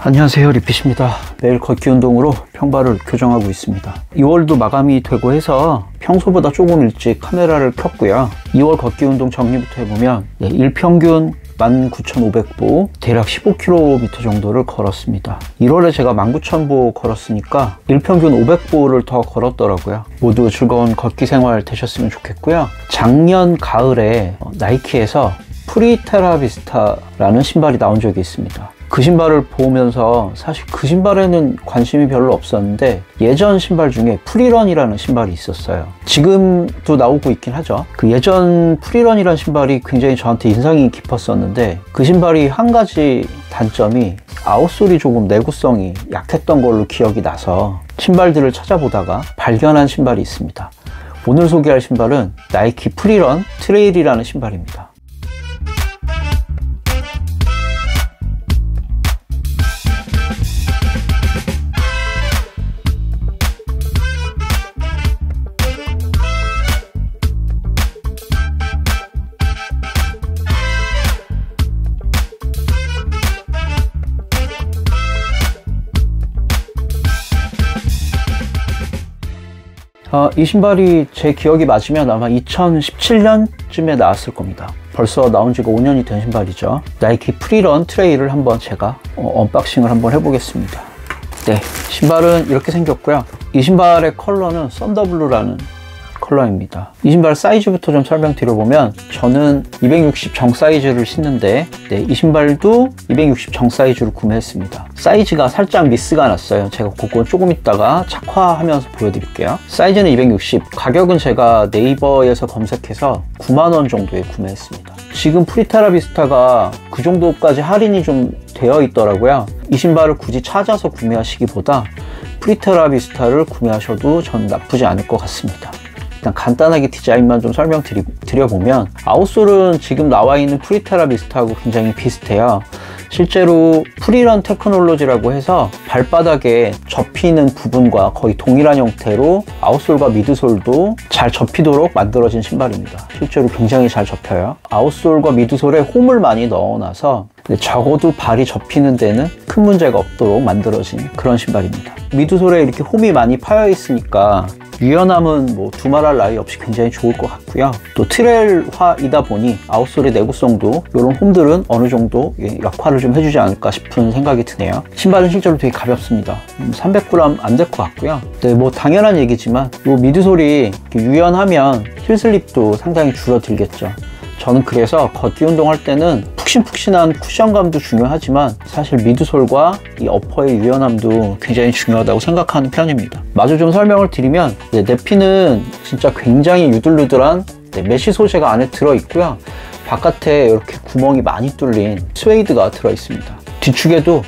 안녕하세요, 리핏입니다. 매일 걷기 운동으로 평발을 교정하고 있습니다. 2월도 마감이 되고 해서 평소보다 조금 일찍 카메라를 켰고요. 2월 걷기 운동 정리부터 해보면 일평균 19,500보, 대략 15km 정도를 걸었습니다. 1월에 제가 19,000보 걸었으니까 일평균 500보를 더 걸었더라고요. 모두 즐거운 걷기 생활 되셨으면 좋겠고요. 작년 가을에 나이키에서 프리테라비스타라는 신발이 나온 적이 있습니다. 그 신발을 보면서 사실 그 신발에는 관심이 별로 없었는데 예전 신발 중에 프리런이라는 신발이 있었어요. 지금도 나오고 있긴 하죠. 그 예전 프리런이라는 신발이 굉장히 저한테 인상이 깊었었는데 그 신발이 한 가지 단점이 아웃솔이 조금 내구성이 약했던 걸로 기억이 나서 신발들을 찾아보다가 발견한 신발이 있습니다. 오늘 소개할 신발은 나이키 프리런 트레일이라는 신발입니다. 이 신발이 제 기억이 맞으면 아마 2017년쯤에 나왔을 겁니다. 벌써 나온 지가 5년이 된 신발이죠. 나이키 프리런 트레일을 한번 제가 언박싱을 한번 해보겠습니다. 네, 신발은 이렇게 생겼고요. 이 신발의 컬러는 썬더블루라는 컬러입니다. 이 신발 사이즈부터 좀 설명드려보면 저는 260 정 사이즈를 신는데 이 신발도 260 정 사이즈로 구매했습니다. 사이즈가 살짝 미스가 났어요. 제가 그건 조금 있다가 착화하면서 보여드릴게요. 사이즈는 260, 가격은 제가 네이버에서 검색해서 90,000원 정도에 구매했습니다. 지금 프리테라비스타가 그 정도까지 할인이 좀 되어 있더라고요. 이 신발을 굳이 찾아서 구매하시기보다 프리테라비스타를 구매하셔도 전 나쁘지 않을 것 같습니다. 일단 간단하게 디자인만 좀 설명드려보면 아웃솔은 지금 나와 있는 프리테라비스타하고 굉장히 비슷해요. 실제로 프리런 테크놀로지라고 해서 발바닥에 접히는 부분과 거의 동일한 형태로 아웃솔과 미드솔도 잘 접히도록 만들어진 신발입니다. 실제로 굉장히 잘 접혀요. 아웃솔과 미드솔에 홈을 많이 넣어놔서 적어도 발이 접히는 데는 큰 문제가 없도록 만들어진 그런 신발입니다. 미드솔에 이렇게 홈이 많이 파여 있으니까 유연함은 뭐 두말할 나위 없이 굉장히 좋을 것 같고요. 또 트레일화이다 보니 아웃솔의 내구성도 이런 홈들은 어느 정도 역할을 좀 해주지 않을까 싶은 생각이 드네요. 신발은 실제로 되게 가볍습니다. 300g 안 될 것 같고요. 네, 뭐 당연한 얘기지만 이 미드솔이 유연하면 힐슬립도 상당히 줄어들겠죠. 저는 그래서 걷기 운동할 때는 푹신푹신한 쿠션감도 중요하지만 사실 미드솔과 이 어퍼의 유연함도 굉장히 중요하다고 생각하는 편입니다. 마저 좀 설명을 드리면 내피는 진짜 굉장히 유들유들한 메쉬 소재가 안에 들어있고요. 바깥에 이렇게 구멍이 많이 뚫린 스웨이드가 들어있습니다. 뒤축에도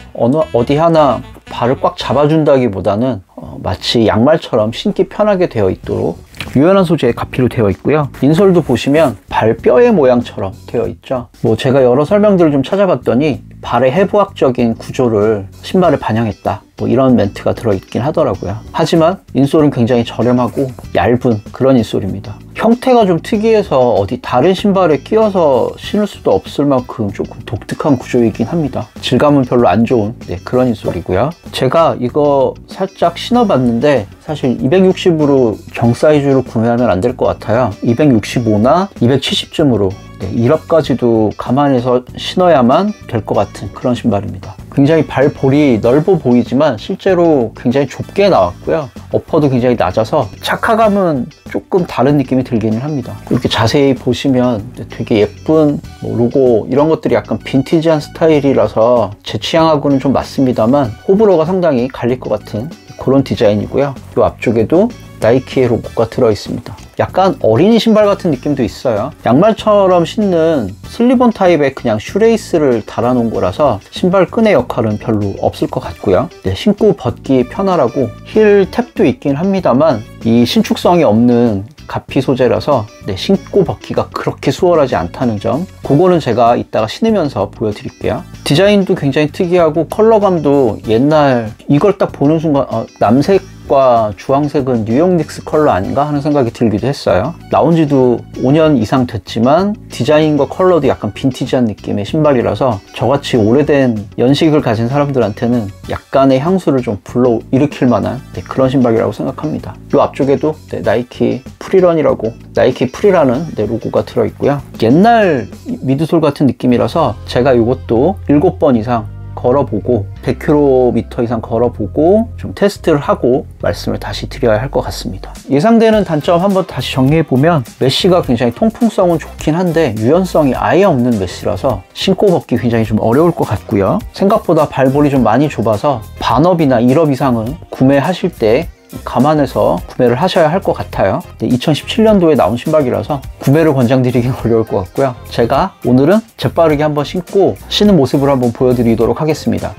어디 하나 발을 꽉 잡아준다기보다는 마치 양말처럼 신기 편하게 되어 있도록 유연한 소재의 가피로 되어 있고요. 인솔도 보시면 발뼈의 모양처럼 되어 있죠. 뭐 제가 여러 설명들을 좀 찾아봤더니 발의 해부학적인 구조를 신발에 반영했다, 뭐 이런 멘트가 들어있긴 하더라고요. 하지만 인솔은 굉장히 저렴하고 얇은 그런 인솔입니다. 형태가 좀 특이해서 어디 다른 신발에 끼워서 신을 수도 없을 만큼 조금 독특한 구조이긴 합니다. 질감은 별로 안 좋은 그런 인솔이고요. 제가 이거 살짝 신어봤는데 사실 260으로 정 사이즈로 구매하면 안 될 것 같아요. 265나 270쯤으로 1업까지도 감안해서 신어야만 될 것 같은 그런 신발입니다. 굉장히 발볼이 넓어 보이지만 실제로 굉장히 좁게 나왔고요. 어퍼도 굉장히 낮아서 착화감은 조금 다른 느낌이 들기는 합니다. 이렇게 자세히 보시면 되게 예쁜 로고 이런 것들이 약간 빈티지한 스타일이라서 제 취향하고는 좀 맞습니다만 호불호가 상당히 갈릴 것 같은 그런 디자인이고요. 이 앞쪽에도 나이키의 로고가 들어있습니다. 약간 어린이 신발 같은 느낌도 있어요. 양말처럼 신는 슬립온 타입의 그냥 슈레이스를 달아놓은 거라서 신발 끈의 역할은 별로 없을 것 같고요. 신고 벗기 편하라고 힐 탭도 있긴 합니다만 이 신축성이 없는 가피 소재라서 신고 벗기가 그렇게 수월하지 않다는 점, 그거는 제가 이따가 신으면서 보여드릴게요. 디자인도 굉장히 특이하고 컬러감도 옛날 이걸 딱 보는 순간 남색 흰색과 주황색은 뉴욕 닉스 컬러 아닌가 하는 생각이 들기도 했어요. 나온 지도 5년 이상 됐지만 디자인과 컬러도 약간 빈티지한 느낌의 신발이라서 저같이 오래된 연식을 가진 사람들한테는 약간의 향수를 좀 불러일으킬 만한 그런 신발이라고 생각합니다. 이 앞쪽에도 나이키 프리런이라고, 나이키 프리라는 로고가 들어있고요. 옛날 미드솔 같은 느낌이라서 제가 이것도 7번 이상 걸어보고 100km 이상 걸어보고 좀 테스트를 하고 말씀을 다시 드려야 할 것 같습니다. 예상되는 단점 한번 다시 정리해보면, 메쉬가 굉장히 통풍성은 좋긴 한데 유연성이 아예 없는 메쉬라서 신고 벗기 굉장히 좀 어려울 것 같고요. 생각보다 발볼이 좀 많이 좁아서 반업 이나 1업 이상은 구매하실 때 감안해서 구매를 하셔야 할 것 같아요. 2017년도에 나온 신발이라서 구매를 권장드리긴 어려울 것 같고요. 제가 오늘은 재빠르게 한번 신고 신는 모습을 한번 보여드리도록 하겠습니다.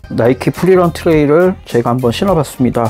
나이키 프리런 트레일을 제가 한번 신어봤습니다.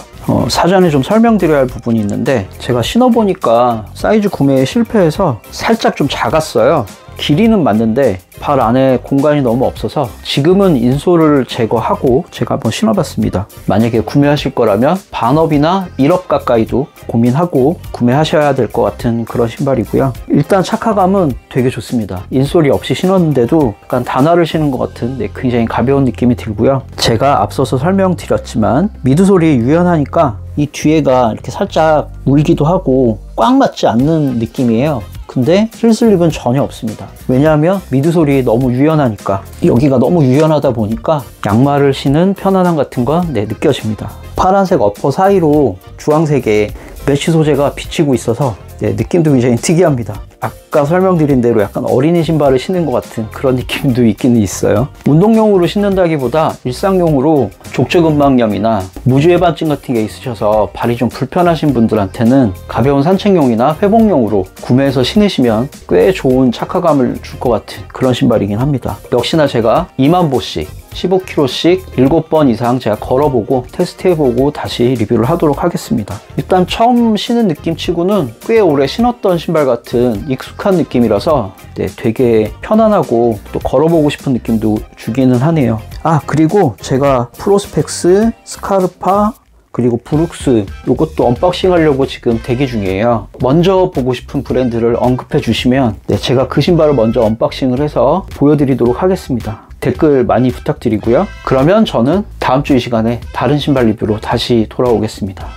사전에 좀 설명드려야 할 부분이 있는데, 제가 신어보니까 사이즈 구매에 실패해서 살짝 좀 작았어요. 길이는 맞는데 발 안에 공간이 너무 없어서 지금은 인솔을 제거하고 제가 한번 신어봤습니다. 만약에 구매하실 거라면 반업이나 1업 가까이도 고민하고 구매하셔야 될 것 같은 그런 신발이고요. 일단 착화감은 되게 좋습니다. 인솔이 없이 신었는데도 약간 단화를 신은 것 같은 굉장히 가벼운 느낌이 들고요. 제가 앞서서 설명드렸지만 미드솔이 유연하니까 이 뒤에가 이렇게 살짝 물기도 하고 꽉 맞지 않는 느낌이에요. 근데 힐슬립은 전혀 없습니다. 왜냐하면 미드솔이 너무 유연하니까, 여기가 너무 유연하다 보니까 양말을 신은 편안함 같은 건 느껴집니다. 파란색 어퍼 사이로 주황색의 메쉬 소재가 비치고 있어서 느낌도 굉장히 특이합니다. 아까 설명드린 대로 약간 어린이 신발을 신는 것 같은 그런 느낌도 있기는 있어요. 운동용으로 신는다기보다 일상용으로 족저근막염이나 무지해반증 같은 게 있으셔서 발이 좀 불편하신 분들한테는 가벼운 산책용이나 회복용으로 구매해서 신으시면 꽤 좋은 착화감을 줄 것 같은 그런 신발이긴 합니다. 역시나 제가 2만 보씩 15km씩 7번 이상 제가 걸어보고 테스트해보고 다시 리뷰를 하도록 하겠습니다. 일단 처음 신은 느낌 치고는 꽤 오래 신었던 신발 같은 익숙한 느낌이라서 되게 편안하고 또 걸어보고 싶은 느낌도 주기는 하네요. 그리고 제가 프로스펙스, 스카르파, 그리고 브룩스, 이것도 언박싱 하려고 지금 대기 중이에요. 먼저 보고 싶은 브랜드를 언급해 주시면 제가 그 신발을 먼저 언박싱을 해서 보여드리도록 하겠습니다. 댓글 많이 부탁드리고요. 그러면 저는 다음 주 이 시간에 다른 신발 리뷰로 다시 돌아오겠습니다.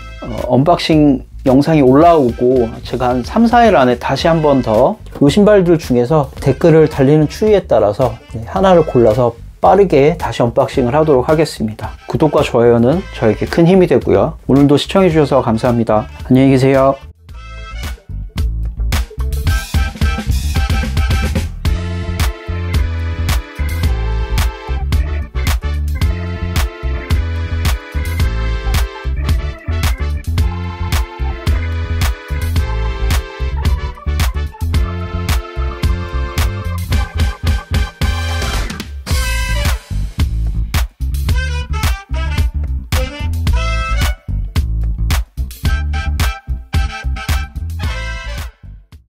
언박싱 영상이 올라오고 제가 한 3, 4일 안에 다시 한 번 더 이 신발들 중에서 댓글을 달리는 추이에 따라서 하나를 골라서 빠르게 다시 언박싱을 하도록 하겠습니다. 구독과 좋아요는 저에게 큰 힘이 되고요. 오늘도 시청해 주셔서 감사합니다. 안녕히 계세요.